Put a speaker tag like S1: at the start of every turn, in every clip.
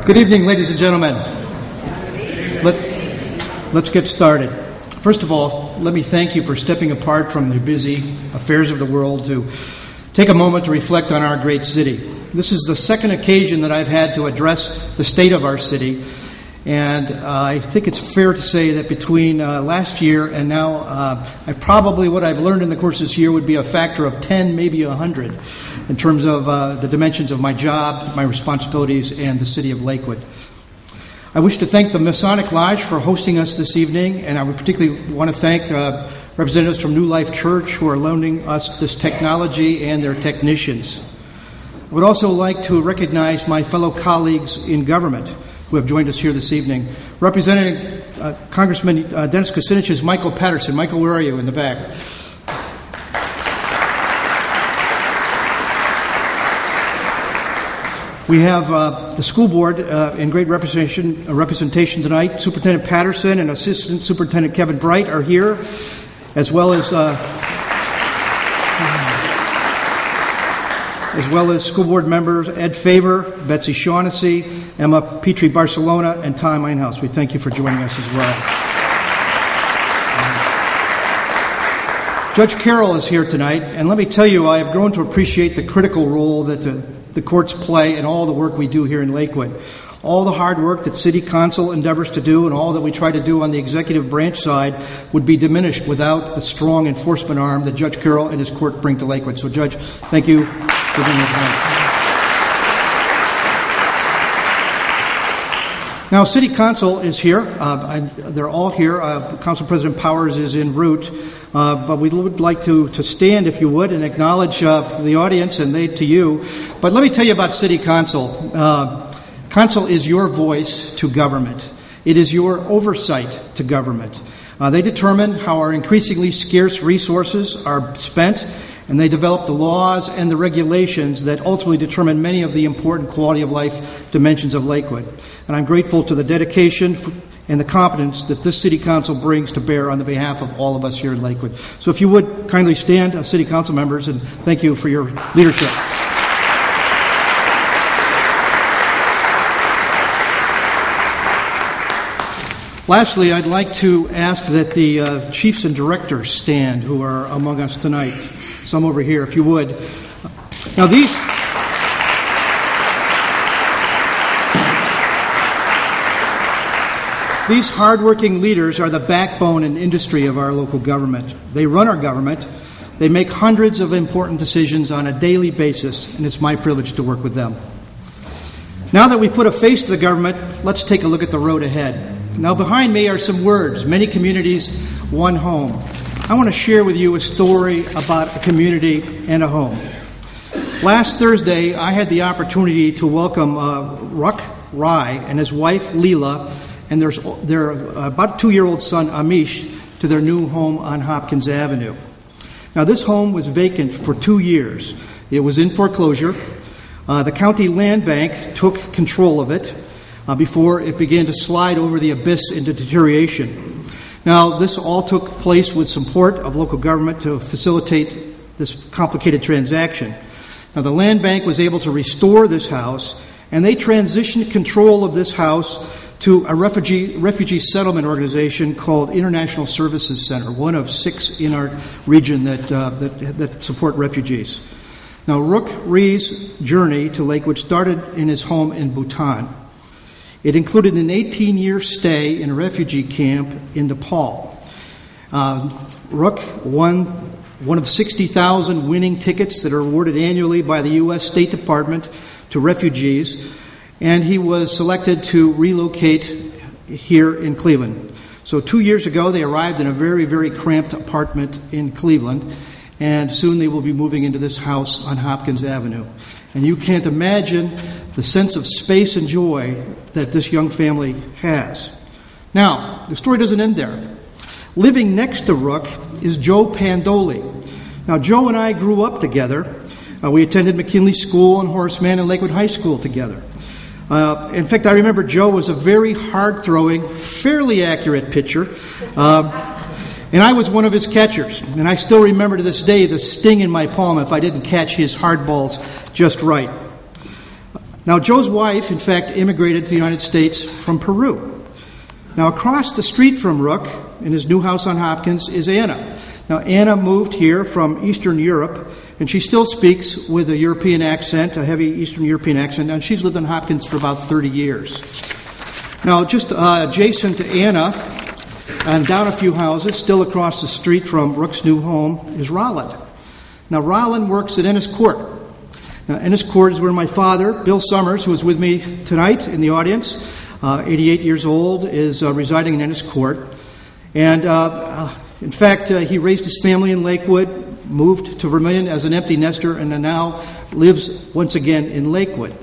S1: Good evening, ladies and gentlemen. Let's get started. First of all, let me thank you for stepping apart from the busy affairs of the world to take a moment to reflect on our great city. This is the second occasion that I've had to address the state of our city, and I think it's fair to say that between last year and now, what I've learned in the course of this year would be a factor of 10, maybe 100, in terms of the dimensions of my job, my responsibilities, and the city of Lakewood. I wish to thank the Masonic Lodge for hosting us this evening, and I would particularly want to thank representatives from New Life Church who are loaning us this technology and their technicians. I would also like to recognize my fellow colleagues in government who have joined us here this evening. Representing Congressman Dennis Kucinich's Michael Patterson. Michael, where are you? In the back. We have the school board in great representation tonight. Superintendent Patterson and Assistant Superintendent Kevin Bright are here, as well as school board members Ed Favor, Betsy Shaughnessy, Emma Petrie Barcelona, and Tom Einhaus. We thank you for joining us as well. Judge Carroll is here tonight, and let me tell you, I have grown to appreciate the critical role that the courts play in all the work we do here in Lakewood. All the hard work that City Council endeavors to do and all that we try to do on the executive branch side would be diminished without the strong enforcement arm that Judge Carroll and his court bring to Lakewood. So, Judge, thank you for being here tonight. Now, City Council is here. They're all here. Council President Powers is en route. But we would like to stand, if you would, and acknowledge the audience and they to you. But let me tell you about City Council. Council is your voice to government. It is your oversight to government. They determine how our increasingly scarce resources are spent, and they develop the laws and the regulations that ultimately determine many of the important quality of life dimensions of Lakewood. And I'm grateful to the dedication and the competence that this City Council brings to bear on the behalf of all of us here in Lakewood. So if you would, kindly stand, City Council members, and thank you for your leadership. Lastly, I'd like to ask that the chiefs and directors stand who are among us tonight. Some over here, if you would. Now These hardworking leaders are the backbone and industry of our local government. They run our government. They make hundreds of important decisions on a daily basis, and it's my privilege to work with them. Now that we've put a face to the government, let's take a look at the road ahead. Now, behind me are some words: many communities, one home. I want to share with you a story about a community and a home. Last Thursday, I had the opportunity to welcome Ruck Rai and his wife, Leela, and their about 2-year-old son, Amish, to their new home on Hopkins Avenue. Now, this home was vacant for 2 years. It was in foreclosure. The county land bank took control of it before it began to slide over the abyss into deterioration. Now, this all took place with support of local government to facilitate this complicated transaction. Now, the land bank was able to restore this house, and they transitioned control of this house to a refugee settlement organization called International Services Center, one of 6 in our region that support refugees. Now, Rook Ree's journey to Lakewood started in his home in Bhutan. It included an 18-year stay in a refugee camp in Nepal. Rook won one of 60,000 winning tickets that are awarded annually by the U.S. State Department to refugees, and he was selected to relocate here in Cleveland. So 2 years ago, they arrived in a very, very cramped apartment in Cleveland, and soon they will be moving into this house on Hopkins Avenue. And you can't imagine the sense of space and joy that this young family has. Now, the story doesn't end there. Living next to Rook is Joe Pandoli. Now, Joe and I grew up together. We attended McKinley School and Horace Mann and Lakewood High School together. In fact, I remember Joe was a very hard-throwing, fairly accurate pitcher. And I was one of his catchers. And I still remember to this day the sting in my palm if I didn't catch his hard balls just right. Now, Joe's wife, in fact, immigrated to the United States from Peru. Now, across the street from Rook, in his new house on Hopkins, is Anna. Now, Anna moved here from Eastern Europe, and she still speaks with a European accent, a heavy Eastern European accent, and she's lived in Hopkins for about 30 years. Now, just adjacent to Anna, and down a few houses, still across the street from Rook's new home, is Rolland. Now, Rolland works at Ennis Court. Now, Ennis Court is where my father, Bill Summers, who is with me tonight in the audience, 88 years old, is residing in Ennis Court. And in fact, he raised his family in Lakewood, moved to Vermilion as an empty nester, and now lives once again in Lakewood.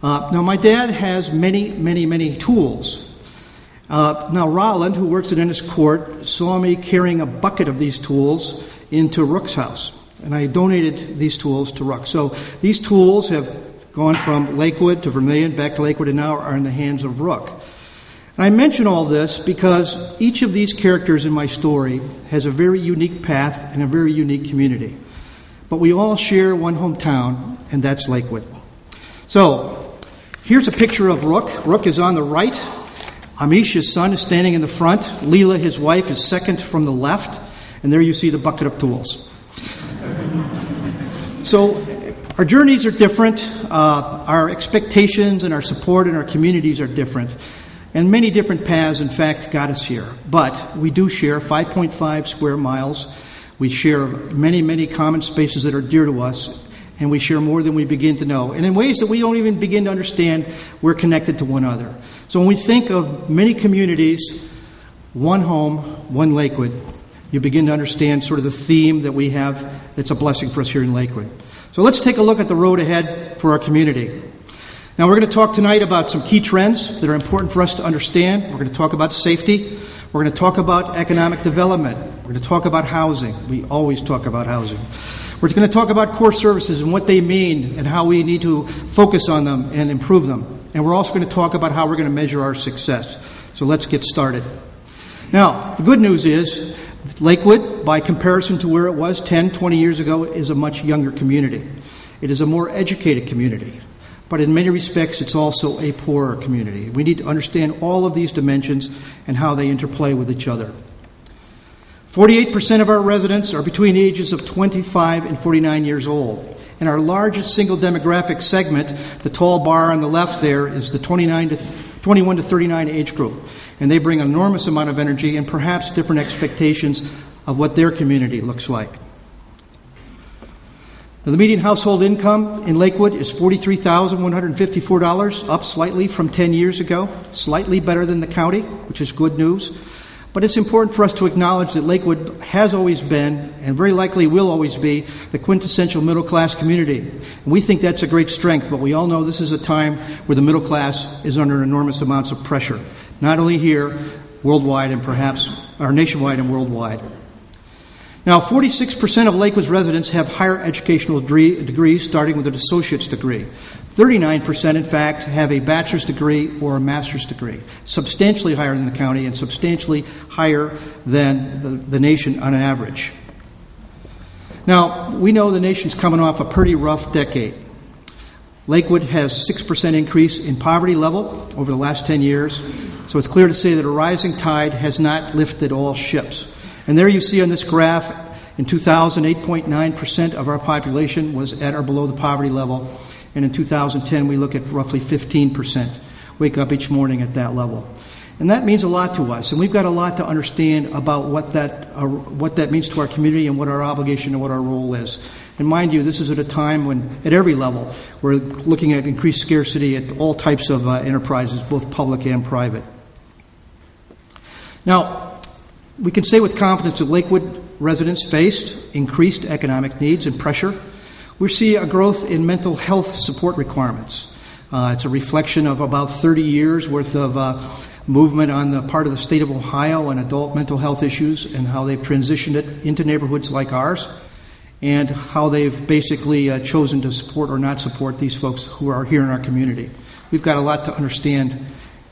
S1: Now, my dad has many tools. Now, Rolland, who works at Ennis Court, saw me carrying a bucket of these tools into Rook's house, and I donated these tools to Rook. So these tools have gone from Lakewood to Vermilion, back to Lakewood, and now are in the hands of Rook. And I mention all this because each of these characters in my story has a very unique path and a very unique community. But we all share one hometown, and that's Lakewood. So here's a picture of Rook. Rook is on the right. Amish, his son, is standing in the front. Leela, his wife, is second from the left. And there you see the bucket of tools. So our journeys are different. Our expectations and our support in our communities are different. And many different paths, in fact, got us here. But we do share 5.5 square miles. We share many common spaces that are dear to us. And we share more than we begin to know. And in ways that we don't even begin to understand, we're connected to one another. So when we think of many communities, one home, one Lakewood, you begin to understand sort of the theme that we have that's a blessing for us here in Lakewood. So let's take a look at the road ahead for our community. Now, we're going to talk tonight about some key trends that are important for us to understand. We're going to talk about safety. We're going to talk about economic development. We're going to talk about housing. We always talk about housing. We're going to talk about core services and what they mean and how we need to focus on them and improve them. And we're also going to talk about how we're going to measure our success. So let's get started. Now, the good news is Lakewood, by comparison to where it was 10, 20 years ago, is a much younger community. It is a more educated community. But in many respects, it's also a poorer community. We need to understand all of these dimensions and how they interplay with each other. 48% of our residents are between the ages of 25 and 49 years old. And our largest single demographic segment, the tall bar on the left there, is the 21 to 39 age group. And they bring an enormous amount of energy and perhaps different expectations of what their community looks like. Now, the median household income in Lakewood is $43,154, up slightly from 10 years ago, slightly better than the county, which is good news. But it's important for us to acknowledge that Lakewood has always been, and very likely will always be, the quintessential middle-class community. And we think that's a great strength, but we all know this is a time where the middle class is under enormous amounts of pressure, not only here, worldwide, and perhaps, or nationwide and worldwide. Now, 46% of Lakewood's residents have higher educational degrees, starting with an associate's degree. 39%, in fact, have a bachelor's degree or a master's degree, substantially higher than the county and substantially higher than the nation on average. Now, we know the nation's coming off a pretty rough decade. Lakewood has a 6% increase in poverty level over the last 10 years, so it's clear to say that a rising tide has not lifted all ships. And there you see on this graph, in 2000, 8.9% of our population was at or below the poverty level. And in 2010, we look at roughly 15%. Wake up each morning at that level. And that means a lot to us. And we've got a lot to understand about what that means to our community and what our obligation and what our role is. And mind you, this is at a time when, at every level, we're looking at increased scarcity at all types of enterprises, both public and private. Now, we can say with confidence that Lakewood residents faced increased economic needs and pressure. We see a growth in mental health support requirements. It's a reflection of about 30 years worth of movement on the part of the state of Ohio on adult mental health issues and how they've transitioned it into neighborhoods like ours and how they've basically chosen to support or not support these folks who are here in our community. We've got a lot to understand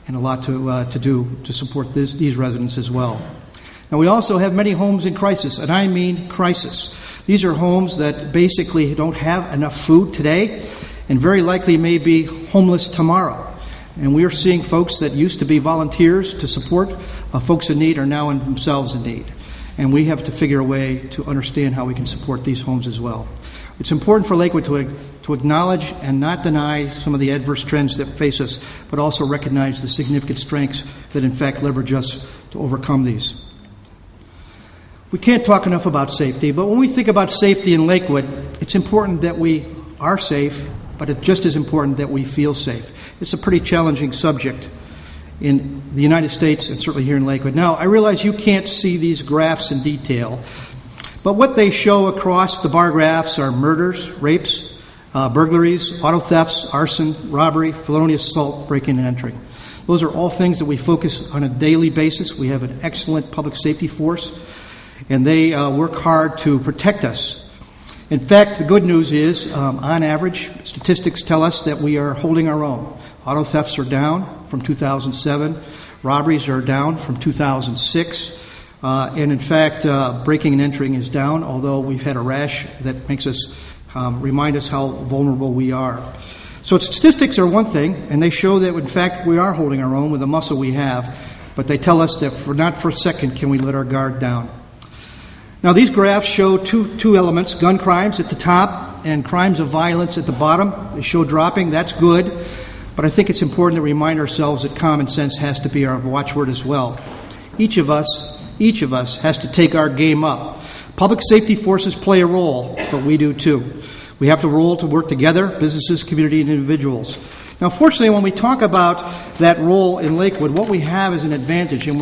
S1: and a lot to do to support these residents as well. Now, we also have many homes in crisis, and I mean crisis. These are homes that basically don't have enough food today, and very likely may be homeless tomorrow. And we are seeing folks that used to be volunteers to support folks in need are now themselves in need. And we have to figure a way to understand how we can support these homes as well. It's important for Lakewood to acknowledge and not deny some of the adverse trends that face us, but also recognize the significant strengths that in fact leverage us to overcome these. We can't talk enough about safety, but when we think about safety in Lakewood, it's important that we are safe, but it's just as important that we feel safe. It's a pretty challenging subject in the United States and certainly here in Lakewood. Now, I realize you can't see these graphs in detail, but what they show across the bar graphs are murders, rapes, burglaries, auto thefts, arson, robbery, felonious assault, breaking and entering. Those are all things that we focus on a daily basis. We have an excellent public safety force, and they work hard to protect us. In fact, the good news is, on average, statistics tell us that we are holding our own. Auto thefts are down from 2007. Robberies are down from 2006. And in fact, breaking and entering is down, although we've had a rash that makes us remind us how vulnerable we are. So statistics are one thing, and they show that, in fact, we are holding our own with the muscle we have, but they tell us that not for a second can we let our guard down. Now, these graphs show two elements, gun crimes at the top and crimes of violence at the bottom. They show dropping. That's good. But I think it's important to remind ourselves that common sense has to be our watchword as well. Each of us has to take our game up. Public safety forces play a role, but we do too. We have to role to work together, businesses, community, and individuals. Now, fortunately, when we talk about that role in Lakewood, what we have is an advantage, and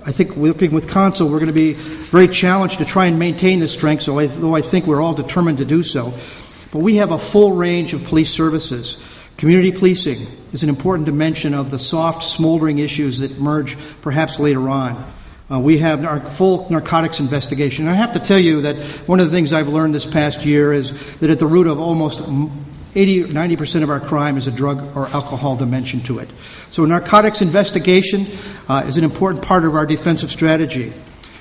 S1: I think working with council, we're going to be very challenged to try and maintain this strength, though I think we're all determined to do so. But we have a full range of police services. Community policing is an important dimension of the soft, smoldering issues that emerge perhaps later on. We have our full narcotics investigation. And I have to tell you that one of the things I've learned this past year is that at the root of almost 80 or 90% of our crime is a drug or alcohol dimension to it. So narcotics investigation is an important part of our defensive strategy.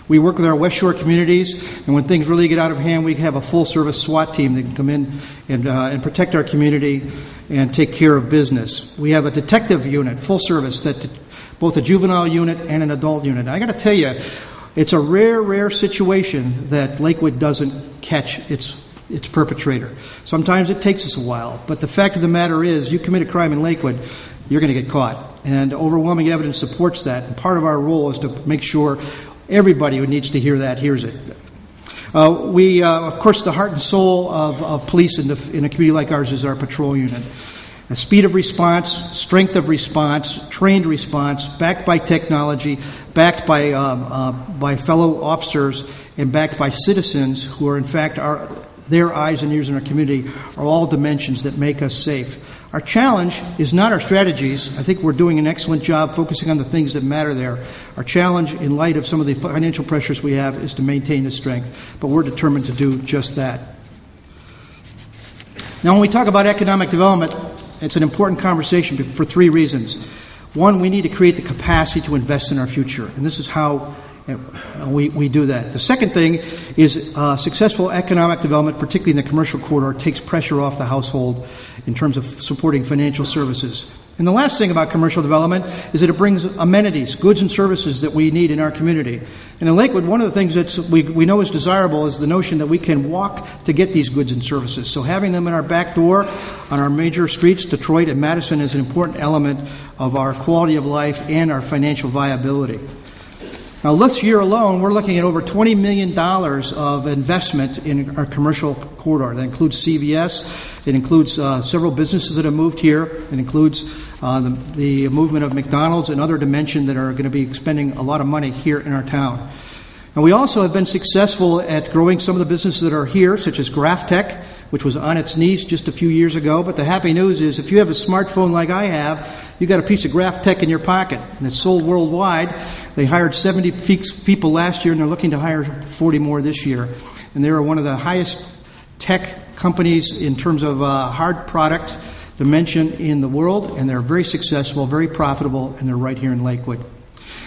S1: We work with our West Shore communities, and when things really get out of hand, we have a full-service SWAT team that can come in and protect our community and take care of business. We have a detective unit, full service, both a juvenile unit and an adult unit. I got to tell you, it's a rare situation that Lakewood doesn't catch its perpetrator. Sometimes it takes us a while, but the fact of the matter is, you commit a crime in Lakewood, you're going to get caught. And overwhelming evidence supports that. And part of our role is to make sure everybody who needs to hear that hears it. Of course, the heart and soul of police in a community like ours is our patrol unit. A speed of response, strength of response, trained response, backed by technology, backed by fellow officers, and backed by citizens who are, in fact, their eyes and ears in our community are all dimensions that make us safe. Our challenge is not our strategies. I think we're doing an excellent job focusing on the things that matter there. Our challenge, in light of some of the financial pressures we have, is to maintain the strength. But we're determined to do just that. Now, when we talk about economic development, it's an important conversation for three reasons. One, we need to create the capacity to invest in our future. And this is how we do that. The second thing is successful economic development, particularly in the commercial corridor, takes pressure off the household in terms of supporting financial services. And the last thing about commercial development is that it brings amenities, goods and services that we need in our community. And in Lakewood, one of the things that we know is desirable is the notion that we can walk to get these goods and services. So having them in our back door on our major streets, Detroit and Madison, is an important element of our quality of life and our financial viability. Now, this year alone, we're looking at over $20 million of investment in our commercial corridor. That includes CVS. It includes several businesses that have moved here. It includes the movement of McDonald's and other dimensions that are going to be spending a lot of money here in our town. And we also have been successful at growing some of the businesses that are here, such as GraphTech, which was on its knees just a few years ago. But the happy news is if you have a smartphone like I have, you got a piece of GraphTech in your pocket, and it's sold worldwide. They hired 70 people last year, and they're looking to hire 40 more this year. And they are one of the highest tech companies in terms of hard product dimension in the world, and they're very successful, very profitable, and they're right here in Lakewood.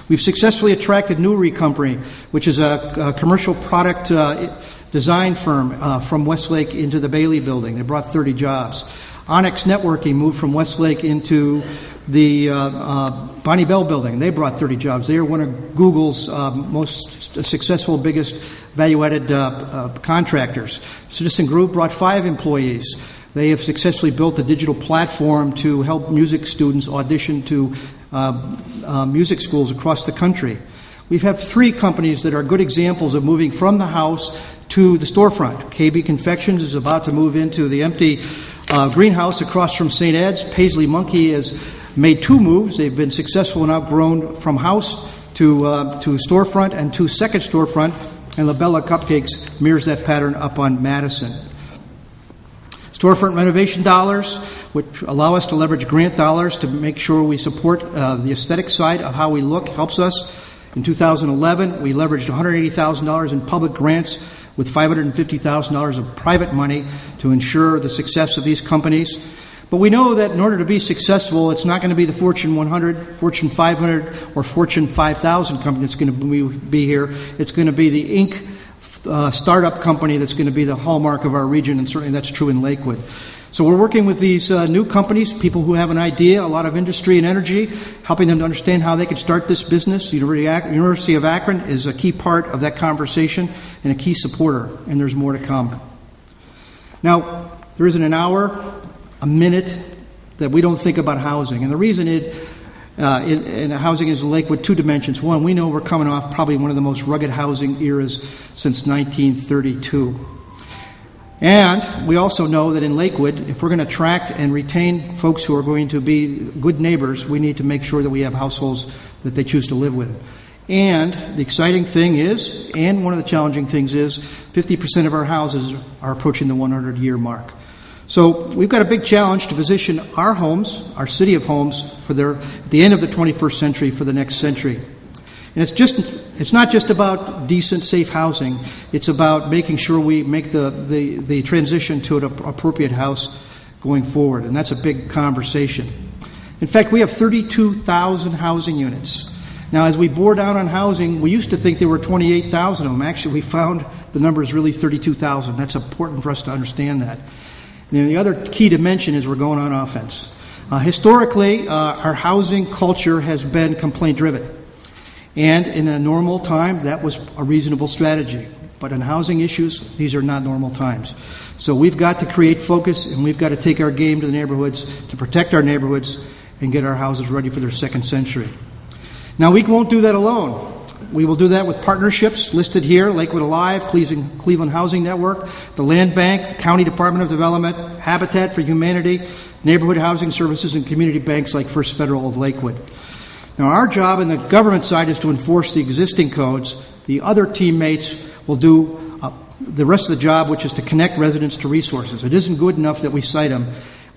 S1: We've successfully attracted Newry Company, which is a commercial product design firm from Westlake into the Bailey building. They brought 30 jobs. Onyx Networking moved from Westlake into the Bonnie Bell building. They brought 30 jobs. They are one of Google's most successful, biggest value-added contractors. Citizen Group brought 5 employees. They have successfully built a digital platform to help music students audition to music schools across the country. We've had 3 companies that are good examples of moving from the house to the storefront. KB Confections is about to move into the empty greenhouse across from St. Ed's. Paisley Monkey has made 2 moves. They've been successful and outgrown from house to storefront and to second storefront, and La Bella Cupcakes mirrors that pattern up on Madison. Storefront renovation dollars, which allow us to leverage grant dollars to make sure we support the aesthetic side of how we look, helps us. In 2011, we leveraged $180,000 in public grants with $550,000 of private money to ensure the success of these companies. But we know that in order to be successful, it's not going to be the Fortune 100, Fortune 500, or Fortune 5000 company that's going to be here. It's going to be the Inc. Startup company that's going to be the hallmark of our region, and certainly that's true in Lakewood. So we're working with these new companies, people who have an idea, a lot of industry and energy, helping them to understand how they can start this business. The University of Akron is a key part of that conversation and a key supporter, and there's more to come. Now, there isn't an hour, a minute that we don't think about housing. And the reason in housing is in Lakewood, 2 dimensions. One, we know we're coming off probably one of the most rugged housing eras since 1932. And we also know that in Lakewood, if we're going to attract and retain folks who are going to be good neighbors, we need to make sure that we have households that they choose to live with. And the exciting thing is, and one of the challenging things is, 50% of our houses are approaching the 100-year mark. So we've got a big challenge to position our homes, our city of homes, for the end of the 21st century, for the next century. And it's not just about decent, safe housing. It's about making sure we make the transition to an appropriate house going forward. And that's a big conversation. In fact, we have 32,000 housing units. Now, as we bore down on housing, we used to think there were 28,000 of them. Actually, we found the number is really 32,000. That's important for us to understand that. And the other key dimension is we're going on offense. Historically, our housing culture has been complaint-driven. And in a normal time, that was a reasonable strategy. But in housing issues, these are not normal times. So we've got to create focus, and we've got to take our game to the neighborhoods to protect our neighborhoods and get our houses ready for their second century. Now, we won't do that alone. We will do that with partnerships listed here: Lakewood Alive, Cleveland Housing Network, the Land Bank, County Department of Development, Habitat for Humanity, Neighborhood Housing Services, and community banks like First Federal of Lakewood. Now, our job in the government side is to enforce the existing codes. The other teammates will do the rest of the job, which is to connect residents to resources. It isn't good enough that we cite them.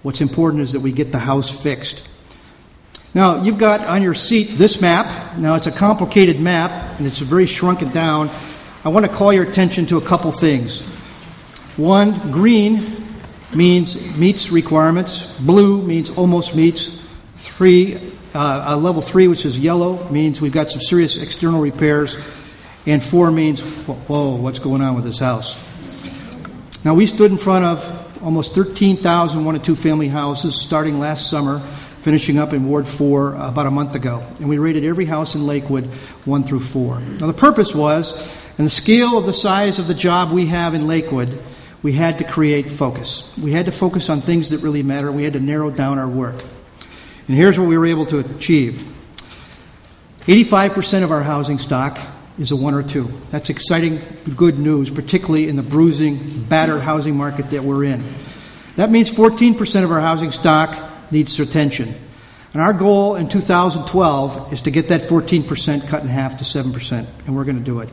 S1: What's important is that we get the house fixed. Now, you've got on your seat this map. Now, it's a complicated map, and it's very shrunken down. I want to call your attention to a couple things. One, green means meets requirements. Blue means almost meets. Level 3, which is yellow, means we've got some serious external repairs. And 4 means, whoa, what's going on with this house? Now, we stood in front of almost 13,000 one- and two-family houses starting last summer, finishing up in Ward 4 about a month ago. And we rated every house in Lakewood 1 through 4. Now, the purpose was, and the scale of the size of the job we have in Lakewood, we had to create focus. We had to focus on things that really matter. We had to narrow down our work. And here's what we were able to achieve. 85% of our housing stock is a 1 or 2. That's exciting, good news, particularly in the bruising, battered housing market that we're in. That means 14% of our housing stock needs attention. And our goal in 2012 is to get that 14% cut in half to 7%, and we're going to do it.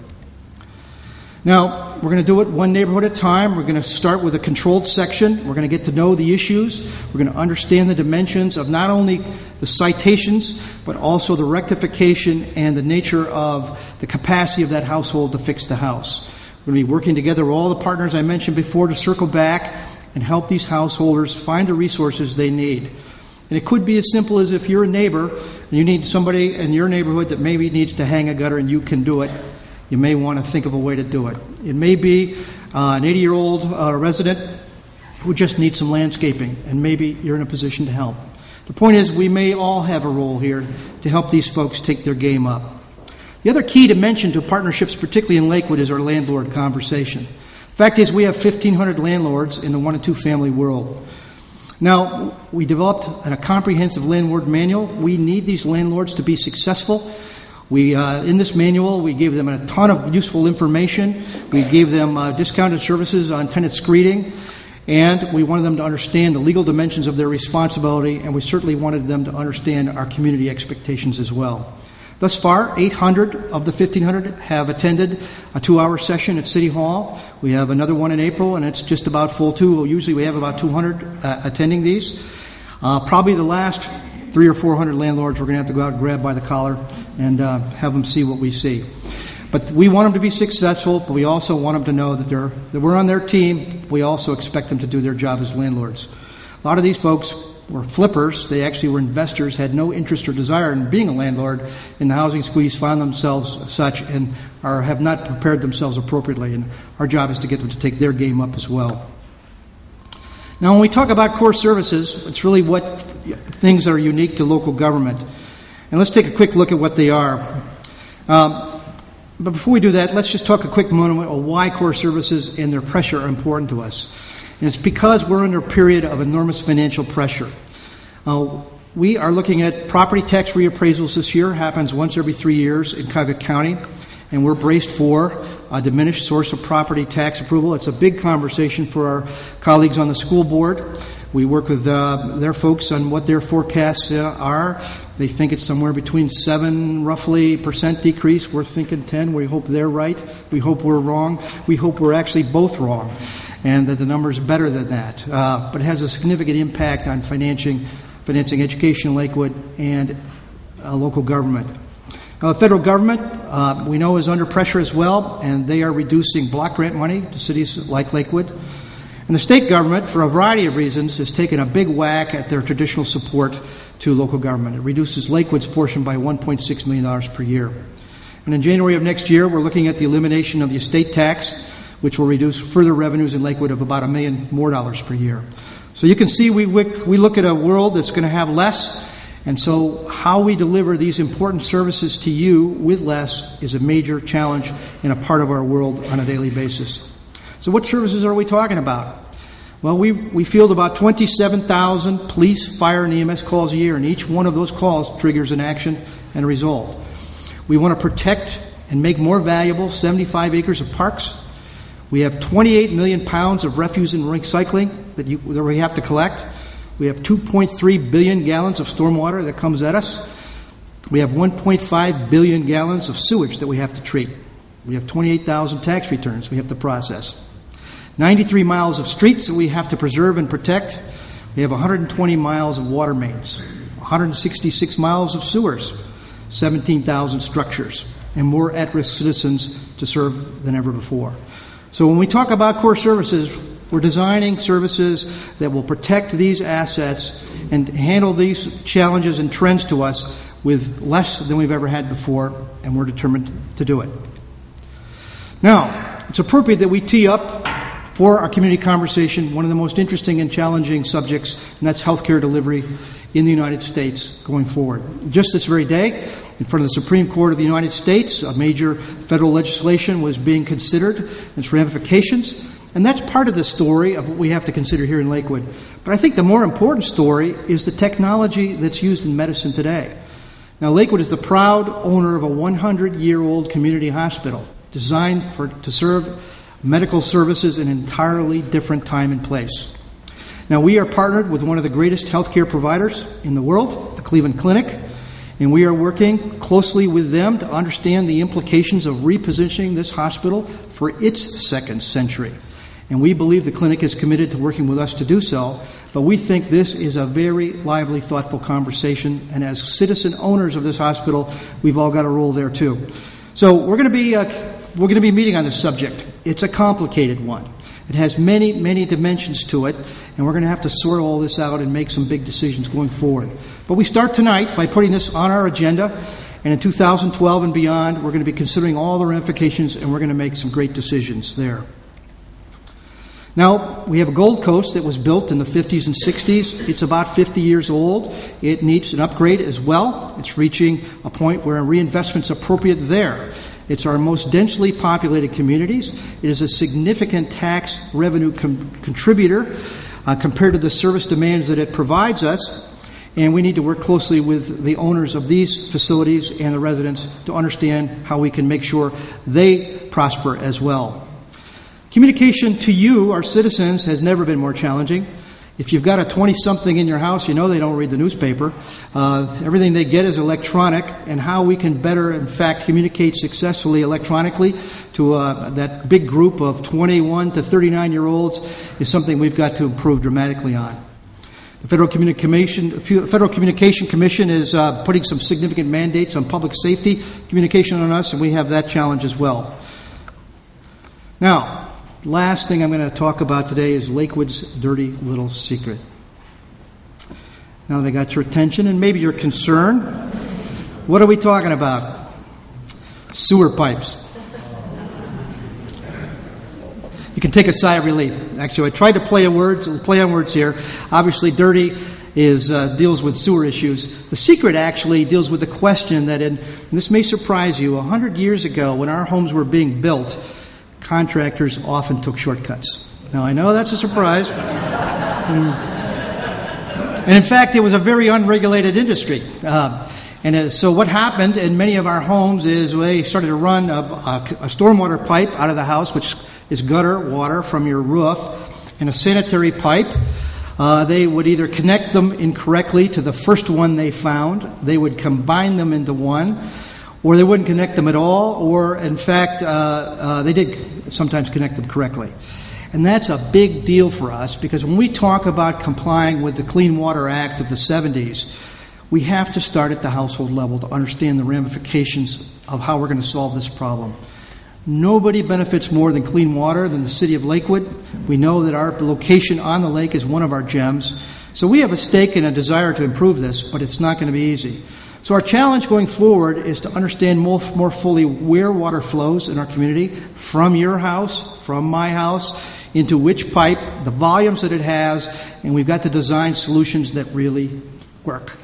S1: Now, we're going to do it one neighborhood at a time. We're going to start with a controlled section. We're going to get to know the issues. We're going to understand the dimensions of not only the citations, but also the rectification and the nature of the capacity of that household to fix the house. We're going to be working together with all the partners I mentioned before to circle back and help these householders find the resources they need. And it could be as simple as if you're a neighbor and you need somebody in your neighborhood that maybe needs to hang a gutter and you can do it. You may want to think of a way to do it. It may be an 80-year-old resident who just need some landscaping, and maybe you're in a position to help. The point is, we may all have a role here to help these folks take their game up. The other key dimension to partnerships, particularly in Lakewood, is our landlord conversation. The fact is, we have 1,500 landlords in the 1 and 2 family world. Now, we developed a comprehensive landlord manual. We need these landlords to be successful. In this manual, we gave them a ton of useful information. We gave them discounted services on tenant screening, and we wanted them to understand the legal dimensions of their responsibility, and we certainly wanted them to understand our community expectations as well. Thus far, 800 of the 1,500 have attended a 2-hour session at City Hall. We have another one in April, and it's just about full too. Usually we have about 200 attending these. Probably the last 300 or 400 landlords we're going to have to go out and grab by the collar and have them see what we see. But we want them to be successful, but we also want them to know that we're on their team. We also expect them to do their job as landlords. A lot of these folks were flippers. They actually were investors, had no interest or desire in being a landlord in the housing squeeze, found themselves such, and have not prepared themselves appropriately. And our job is to get them to take their game up as well. Now, when we talk about core services, it's really what things that are unique to local government. And let's take a quick look at what they are. But before we do that, let's just talk a quick moment of why core services and their pressure are important to us. And it's because we're under a period of enormous financial pressure. We are looking at property tax reappraisals this year. Happens once every 3 years in Cuyahoga County. And we're braced for a diminished source of property tax approval. It's a big conversation for our colleagues on the school board. We work with their folks on what their forecasts are. They think it's somewhere between 7% roughly decrease. We're thinking 10. We hope they're right. We hope we're wrong. We hope we're actually both wrong, and that the number's better than that. But it has a significant impact on financing education in Lakewood and local government. The federal government, we know, is under pressure as well, and they are reducing block grant money to cities like Lakewood. And the state government, for a variety of reasons, has taken a big whack at their traditional support to local government. It reduces Lakewood's portion by $1.6 million per year. And in January of next year, we're looking at the elimination of the estate tax, which will reduce further revenues in Lakewood of about $1 million more per year. So you can see we look at a world that's going to have less, and so how we deliver these important services to you with less is a major challenge in a part of our world on a daily basis. So what services are we talking about? Well, we field about 27,000 police, fire, and EMS calls a year, and each one of those calls triggers an action and a result. We want to protect and make more valuable 75 acres of parks. We have 28 million pounds of refuse and recycling that we have to collect. We have 2.3 billion gallons of stormwater that comes at us. We have 1.5 billion gallons of sewage that we have to treat. We have 28,000 tax returns we have to process. 93 miles of streets that we have to preserve and protect. We have 120 miles of water mains, 166 miles of sewers, 17,000 structures, and more at-risk citizens to serve than ever before. So when we talk about core services, we're designing services that will protect these assets and handle these challenges and trends to us with less than we've ever had before, and we're determined to do it. Now, it's appropriate that we tee up for our community conversation one of the most interesting and challenging subjects, and that's healthcare delivery in the United States going forward. Just this very day, in front of the Supreme Court of the United States, a major federal legislation was being considered, its ramifications, and that's part of the story of what we have to consider here in Lakewood. But I think the more important story is the technology that's used in medicine today. Now, Lakewood is the proud owner of a 100-year-old community hospital designed to serve medical services in an entirely different time and place. Now, we are partnered with one of the greatest healthcare providers in the world, the Cleveland Clinic, and we are working closely with them to understand the implications of repositioning this hospital for its second century. And we believe the clinic is committed to working with us to do so, but we think this is a very lively, thoughtful conversation, and as citizen owners of this hospital, we've all got a role there too. So we're going to be meeting on this subject. It's a complicated one. It has many, many dimensions to it, and we're going to have to sort all this out and make some big decisions going forward. But we start tonight by putting this on our agenda, and in 2012 and beyond, we're going to be considering all the ramifications, and we're going to make some great decisions there. Now, we have a Gold Coast that was built in the 50s and 60s. It's about 50 years old. It needs an upgrade as well. It's reaching a point where reinvestment's appropriate there. It's our most densely populated communities. It is a significant tax revenue contributor compared to the service demands that it provides us. And we need to work closely with the owners of these facilities and the residents to understand how we can make sure they prosper as well. Communication to you, our citizens, has never been more challenging. If you've got a 20-something in your house, you know they don't read the newspaper. Everything they get is electronic, and how we can better, in fact, communicate successfully electronically to that big group of 21 to 39-year-olds is something we've got to improve dramatically on. The Federal Communication Commission is putting some significant mandates on public safety communication on us, and we have that challenge as well. Now, last thing I'm going to talk about today is Lakewood's dirty little secret. Now they got your attention and maybe your concern. What are we talking about? Sewer pipes. You can take a sigh of relief. Actually, I tried to play on words here. Obviously, dirty deals with sewer issues. The secret actually deals with the question that, and this may surprise you, 100 years ago when our homes were being built, contractors often took shortcuts. Now, I know that's a surprise. And in fact, it was a very unregulated industry. So what happened in many of our homes is they started to run a stormwater pipe out of the house, which is gutter water from your roof, and a sanitary pipe. They would either connect them incorrectly to the first one they found, they would combine them into one, or they wouldn't connect them at all, or in fact, they did sometimes connect them correctly. And that's a big deal for us, because when we talk about complying with the Clean Water Act of the 70s, we have to start at the household level to understand the ramifications of how we're going to solve this problem. Nobody benefits more than clean water than the city of Lakewood. We know that our location on the lake is one of our gems. So we have a stake and a desire to improve this, but it's not going to be easy. So our challenge going forward is to understand more fully where water flows in our community, from your house, from my house, into which pipe, the volumes that it has, and we've got to design solutions that really work.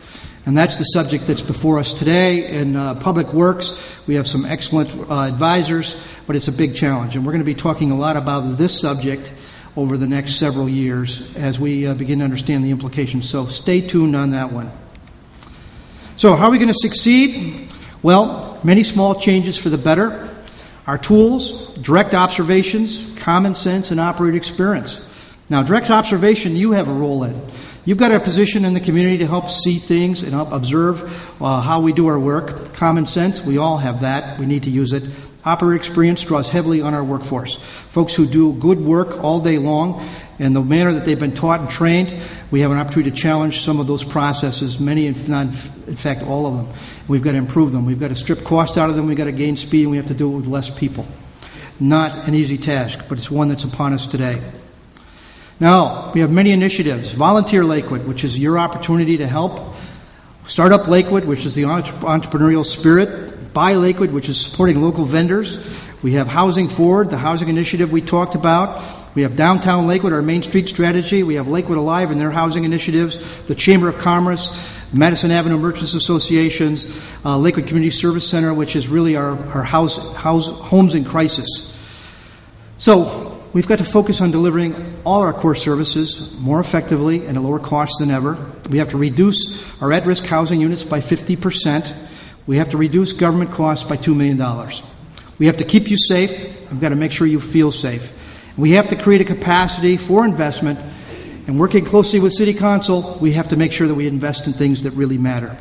S1: And that's the subject that's before us today. In Public Works, we have some excellent advisors, but it's a big challenge. And we're going to be talking a lot about this subject over the next several years as we begin to understand the implications. So stay tuned on that one. So how are we going to succeed? Well, many small changes for the better. Our tools, direct observations, common sense, and operator experience. Now, direct observation, you have a role in. You've got a position in the community to help see things and help observe how we do our work. Common sense, we all have that. We need to use it. Operator experience draws heavily on our workforce. Folks who do good work all day long in the manner that they've been taught and trained, we have an opportunity to challenge some of those processes, many, if not, in fact, all of them. We've got to improve them. We've got to strip cost out of them. We've got to gain speed, and we have to do it with less people. Not an easy task, but it's one that's upon us today. Now, we have many initiatives. Volunteer Lakewood, which is your opportunity to help. Startup Lakewood, which is the entrepreneurial spirit. Buy Lakewood, which is supporting local vendors. We have Housing Forward, the housing initiative we talked about. We have Downtown Lakewood, our Main Street strategy. We have Lakewood Alive and their housing initiatives. The Chamber of Commerce, Madison Avenue Merchants Associations, Lakewood Community Service Center, which is really our homes in crisis. So we've got to focus on delivering all our core services more effectively and at lower cost than ever. We have to reduce our at-risk housing units by 50%. We have to reduce government costs by $2 million. We have to keep you safe. We've got to make sure you feel safe. We have to create a capacity for investment. And working closely with City Council, we have to make sure that we invest in things that really matter.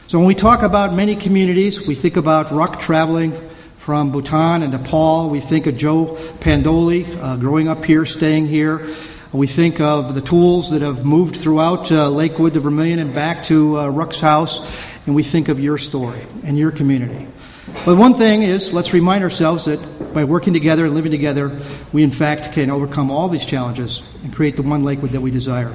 S1: So when we talk about many communities, we think about Ruck traveling from Bhutan and Nepal. We think of Joe Pandoli growing up here, staying here. We think of the tools that have moved throughout Lakewood to Vermilion and back to Ruck's house. And we think of your story and your community. But one thing is, let's remind ourselves that by working together and living together, we in fact can overcome all these challenges and create the one Lakewood that we desire.